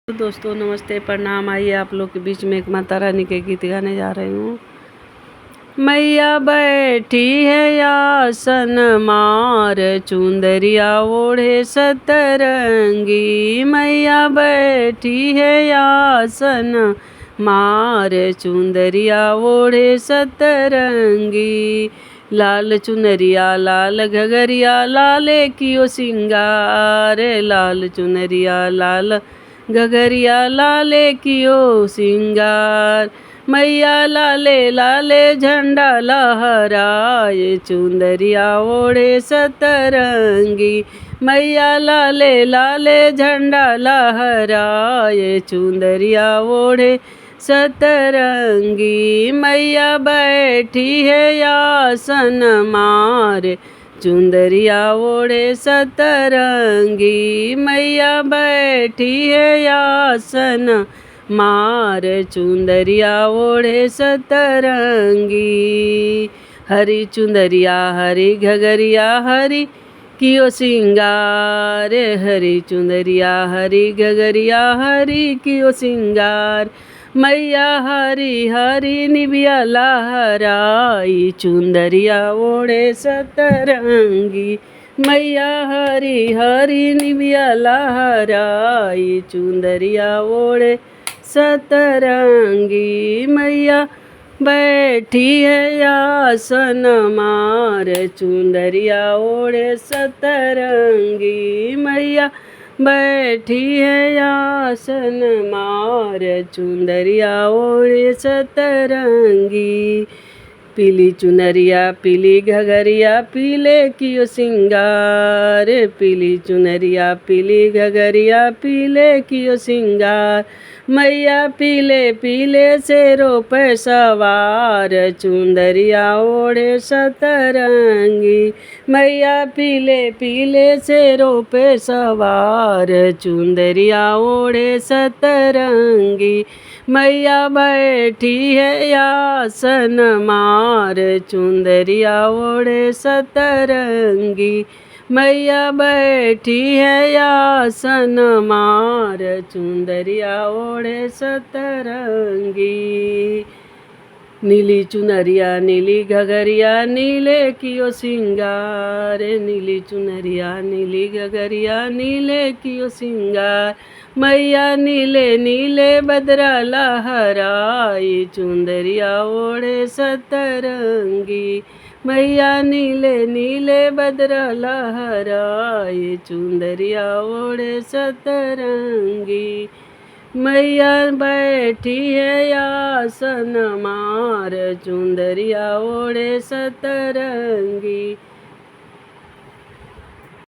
तो दोस्तों नमस्ते प्रणाम। आइए आप लोग के बीच में एक माता रानी के गीत गाने जा रही हूँ। मैया बैठी है आसन मार चुंदरिया ओढ़े सतरंगी। मैया बैठी है आसन मार चुंदरिया ओढ़े सतरंगी। लाल चुनरिया लाल घगरिया लाले कियो सिंगार। लाल चुनरिया लाल घगरिया लाले कियो सिंगार। मैया लाले लाले झंडा लहराए चुंदरिया ओढ़े सतरंगी। मैया लाले लाले झंडा लहराए चुंदरिया ओढ़े सतरंगी। मैया बैठी है आसन मार चुंदरिया ओढ़े सतरंगी। मैया बैठी है आसन मार चुंदरिया ओढ़े सतरंगी। हरी चुंदरिया हरी घगरिया हरी कियो सिंगार। हरी चुंदरिया हरी घगरिया हरी कियो सिंगार। मैया हरी हरी निबिया लहराई चुंदरिया ओढ़े सतरंगी। मैया हरी हरी निबिया लहराई चुंदरिया ओढ़े सतरंगी। मैया बैठी है आसन मार चुंदरिया ओढ़े सतरंगी। मैया बैठी है आसन मार चुंदरिया ओढ़े सतरंगी। पीली चुनरिया पीली घगरिया पीले कियो सिंगार। पीली चुनरिया पीली घगरिया पीले कियो सिंगार। मैया पीले पीले शेरों पे सवार चुंदरिया ओढ़े सतरंगी। मैया पीले पीले शेरों पे सवार चुंदरिया ओढ़े सतरंगी। मैया बैठी है आसन मार चुंदरिया ओढ़े सतरंगी। मैया बैठी है आसन मार चुंदरिया ओढ़े सतरंगी। नीली चुनरिया नीली घगरिया नीले कियो सिंगार। नीली चुनरिया नीली घगरिया नीले कियो सिंगार। मैया नीले नीले बदरा लहराई चुंदरिया ओढ़े सतरंगी। मैया नीले नीले बदरा लहराई चुंदरिया ओढ़े सतरंगी। मैया बैठी है आसन मार चुंदरिया ओढ़े सतरंगी।